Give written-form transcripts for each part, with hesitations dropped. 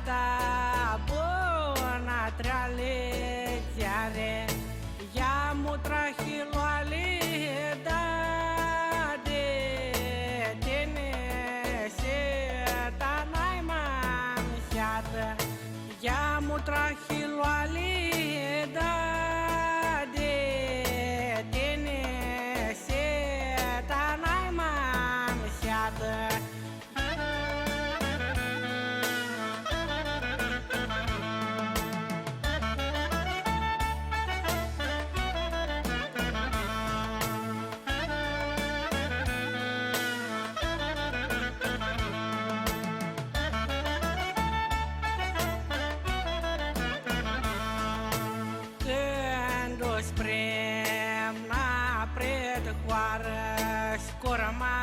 Iată bună trealețare, ia mutra hiloale, da de tine se ta n-ai man seată. Ia mutra hiloale, da de tine se ta n-ai man seată. Spre napred coară scorma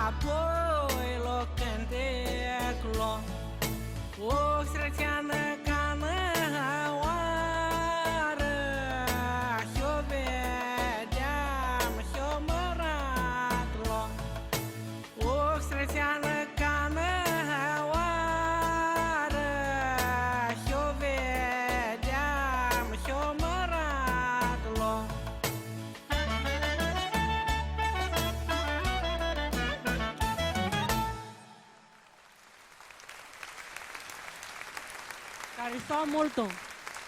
apoi locând clo o srățeană cană oară și-o vedeam și-o mărat lo o srățeană cană oară și-o vedeam și-o mărat lo. Care s-au mult.